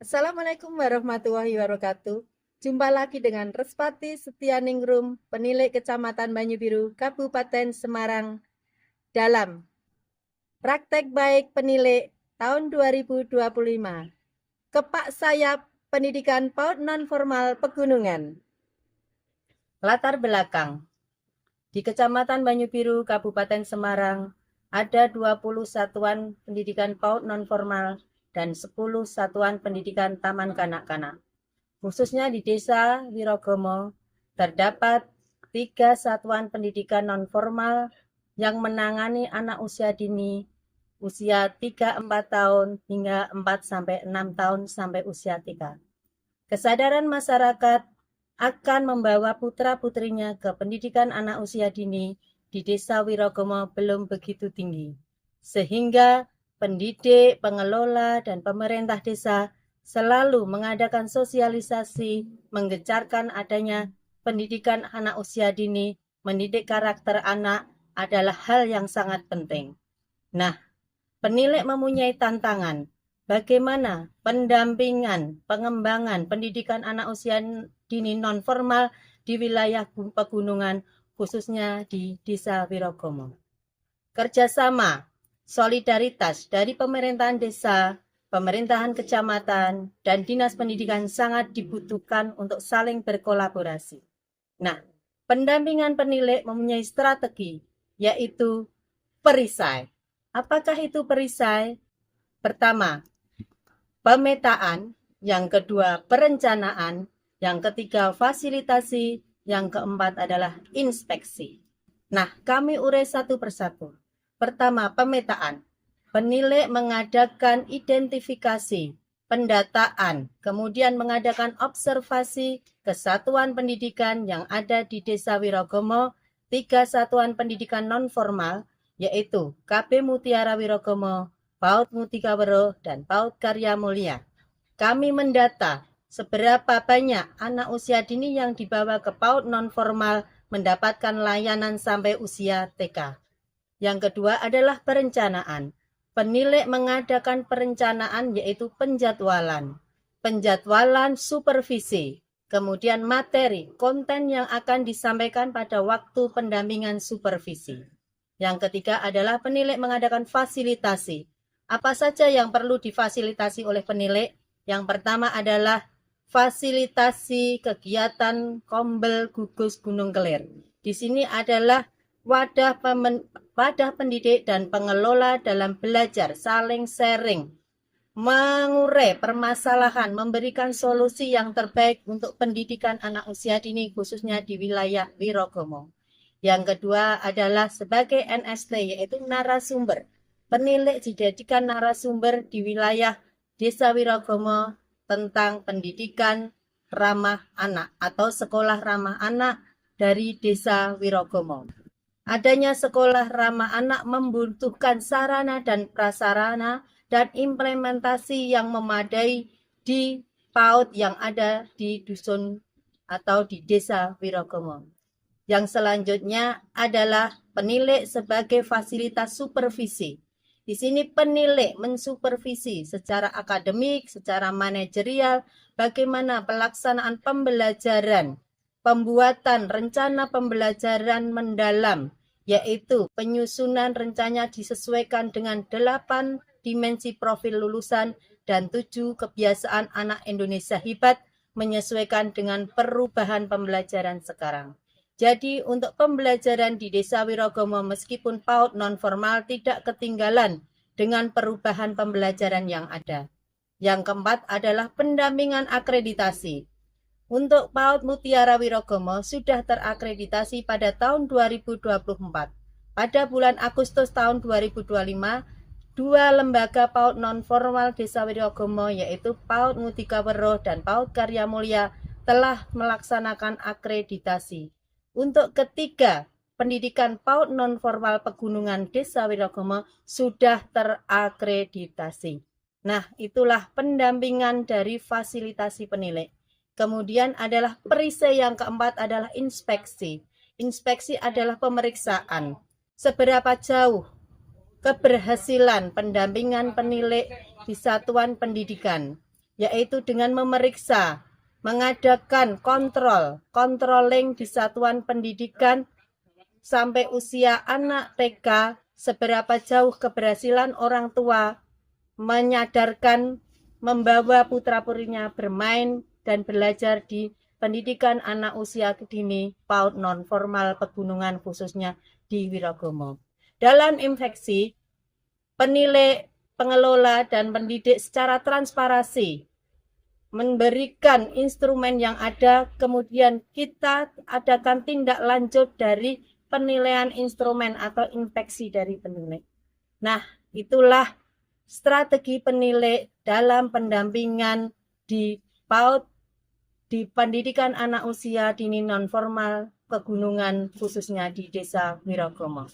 Assalamualaikum warahmatullahi wabarakatuh. Jumpa lagi dengan Respati Setianingrum, penilik Kecamatan Banyubiru, Kabupaten Semarang, dalam Praktek Baik Penilik tahun 2025. Kepak Sayap Pendidikan PAUD Non-Formal Pegunungan. Latar belakang. Di Kecamatan Banyubiru, Kabupaten Semarang, ada 20 satuan pendidikan PAUD non-formal dan 10 satuan pendidikan taman kanak-kanak. Khususnya di Desa Wirogomo, terdapat 3 satuan pendidikan non-formal yang menangani anak usia dini, usia 3-4 tahun hingga 4-6 tahun sampai usia 3. Kesadaran masyarakat akan membawa putra-putrinya ke pendidikan anak usia dini di Desa Wirogomo belum begitu tinggi, sehingga pendidik, pengelola, dan pemerintah desa selalu mengadakan sosialisasi, menggencarkan adanya pendidikan anak usia dini, mendidik karakter anak adalah hal yang sangat penting. Nah, penilik mempunyai tantangan. Bagaimana pendampingan, pengembangan pendidikan anak usia dini non-formal di wilayah pegunungan, khususnya di Desa Wirogomo. Kerjasama, solidaritas dari pemerintahan desa, pemerintahan kecamatan, dan dinas pendidikan sangat dibutuhkan untuk saling berkolaborasi. Nah, pendampingan penilik mempunyai strategi, yaitu perisai. Apakah itu perisai? Pertama, pemetaan, yang kedua perencanaan, yang ketiga fasilitasi, yang keempat adalah inspeksi. Nah, kami urai satu persatu. Pertama, pemetaan. Penilik mengadakan identifikasi, pendataan, kemudian mengadakan observasi kesatuan pendidikan yang ada di Desa Wirogomo, 3 satuan pendidikan non-formal, yaitu KB Mutiara Wirogomo, PAUD Mutika Wero, dan PAUD Karya Mulia. Kami mendata seberapa banyak anak usia dini yang dibawa ke PAUD non-formal mendapatkan layanan sampai usia TK. Yang kedua adalah perencanaan. Penilik mengadakan perencanaan yaitu penjadwalan. Penjadwalan supervisi, kemudian materi, konten yang akan disampaikan pada waktu pendampingan supervisi. Yang ketiga adalah penilik mengadakan fasilitasi. Apa saja yang perlu difasilitasi oleh penilik? Yang pertama adalah fasilitasi kegiatan Kombel Gugus Gunung Kelir. Di sini adalah wadah pendidik dan pengelola dalam belajar, saling sharing, mengurai permasalahan, memberikan solusi yang terbaik untuk pendidikan anak usia dini khususnya di wilayah Wirogomo. Yang kedua adalah sebagai NST, yaitu narasumber. Penilik dijadikan narasumber di wilayah Desa Wirogomo tentang pendidikan ramah anak atau sekolah ramah anak dari Desa Wirogomo. Adanya sekolah ramah anak membutuhkan sarana dan prasarana dan implementasi yang memadai di PAUD yang ada di dusun atau di Desa Wirogomo. Yang selanjutnya adalah penilik sebagai fasilitas supervisi. Di sini penilik mensupervisi secara akademik, secara manajerial, bagaimana pelaksanaan pembelajaran, pembuatan rencana pembelajaran mendalam, yaitu penyusunan rencana disesuaikan dengan 8 dimensi profil lulusan dan 7 kebiasaan anak Indonesia hebat menyesuaikan dengan perubahan pembelajaran sekarang. Jadi untuk pembelajaran di Desa Wirogomo meskipun PAUD non-formal tidak ketinggalan dengan perubahan pembelajaran yang ada. Yang keempat adalah pendampingan akreditasi. Untuk PAUD Mutiara Wirogomo sudah terakreditasi pada tahun 2024. Pada bulan Agustus tahun 2025, 2 lembaga PAUD non-formal Desa Wirogomo yaitu PAUD Mutika Wero dan PAUD Karya Mulia telah melaksanakan akreditasi. Untuk ketiga pendidikan PAUD non-formal pegunungan Desa Wirogomo sudah terakreditasi. Nah, itulah pendampingan dari fasilitasi penilik. Kemudian adalah perisai yang keempat adalah inspeksi. Inspeksi adalah pemeriksaan. Seberapa jauh keberhasilan pendampingan penilik di satuan pendidikan. yaitu dengan memeriksa, mengadakan controlling di satuan pendidikan sampai usia anak TK, seberapa jauh keberhasilan orang tua menyadarkan, membawa putra-putrinya bermain dan belajar di pendidikan anak usia dini PAUD non-formal pegunungan khususnya di Wirogomo. Dalam infeksi, penilai, pengelola, dan pendidik secara transparansi memberikan instrumen yang ada, kemudian kita adakan tindak lanjut dari penilaian instrumen atau infeksi dari penilai. Nah, itulah strategi penilai dalam pendampingan di PAUD di pendidikan anak usia dini non-formal pegunungan khususnya di Desa Wirogomo.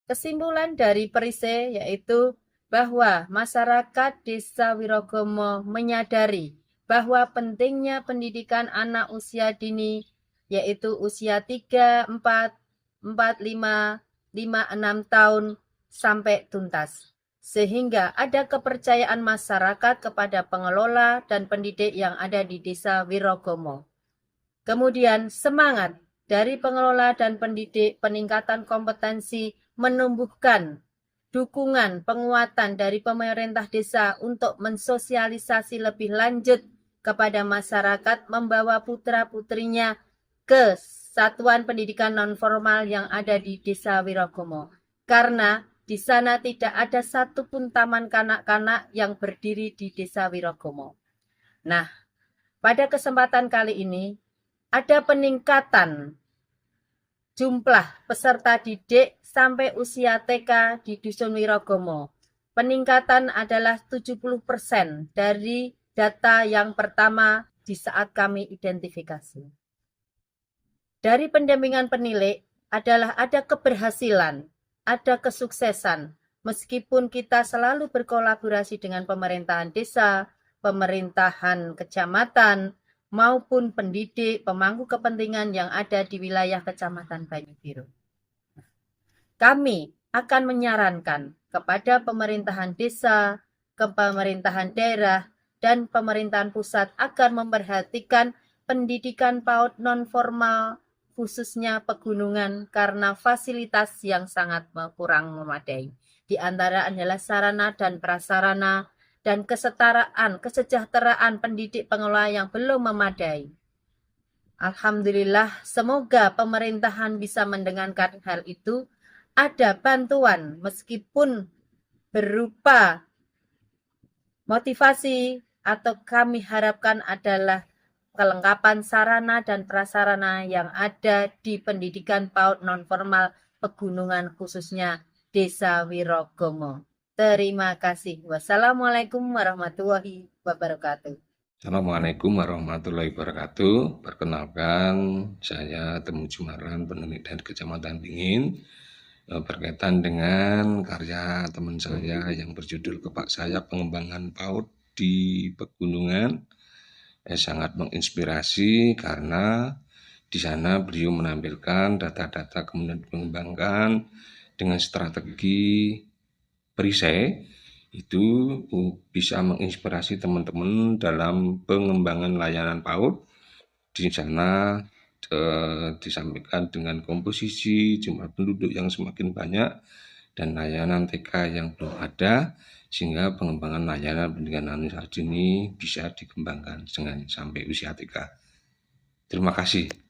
Kesimpulan dari Perise yaitu bahwa masyarakat Desa Wirogomo menyadari bahwa pentingnya pendidikan anak usia dini yaitu usia 3, 4, 4, 5, 5, 6 tahun sampai tuntas. Sehingga ada kepercayaan masyarakat kepada pengelola dan pendidik yang ada di Desa Wirogomo. Kemudian semangat dari pengelola dan pendidik peningkatan kompetensi menumbuhkan dukungan penguatan dari pemerintah desa untuk mensosialisasi lebih lanjut kepada masyarakat membawa putra-putrinya ke satuan pendidikan non-formal yang ada di Desa Wirogomo. Karena di sana tidak ada satupun taman kanak-kanak yang berdiri di Desa Wirogomo. Nah, pada kesempatan kali ini ada peningkatan jumlah peserta didik sampai usia TK di Dusun Wirogomo. Peningkatan adalah 70% dari data yang pertama di saat kami identifikasi. Dari pendampingan penilai adalah ada keberhasilan, ada kesuksesan, meskipun kita selalu berkolaborasi dengan pemerintahan desa, pemerintahan kecamatan, maupun pendidik, pemangku kepentingan yang ada di wilayah Kecamatan Banyubiru. Kami akan menyarankan kepada pemerintahan desa, ke pemerintahan daerah, dan pemerintahan pusat agar memperhatikan pendidikan PAUD non-formal khususnya pegunungan karena fasilitas yang sangat kurang memadai. Di antara adalah sarana dan prasarana dan kesetaraan, kesejahteraan pendidik pengelola yang belum memadai. Alhamdulillah, semoga pemerintahan bisa mendengarkan hal itu. Ada bantuan meskipun berupa motivasi atau kami harapkan adalah kelengkapan sarana dan prasarana yang ada di pendidikan PAUD non-formal pegunungan khususnya Desa Wirogomo. Terima kasih. Wassalamualaikum warahmatullahi wabarakatuh. Assalamualaikum warahmatullahi wabarakatuh. Perkenalkan, saya Temu Jumaran, peneliti dari Kecamatan Dingin, berkaitan dengan karya teman saya yang berjudul Kepak Sayap Pengembangan PAUD di Pegunungan. Sangat menginspirasi karena di sana beliau menampilkan data-data kemudian dikembangkan dengan strategi perisai itu bisa menginspirasi teman-teman dalam pengembangan layanan PAUD. Di sana disampaikan dengan komposisi jumlah penduduk yang semakin banyak dan layanan TK yang belum ada, sehingga pengembangan layanan pendidikan anak usia dini bisa dikembangkan dengan sampai usia TK. Terima kasih.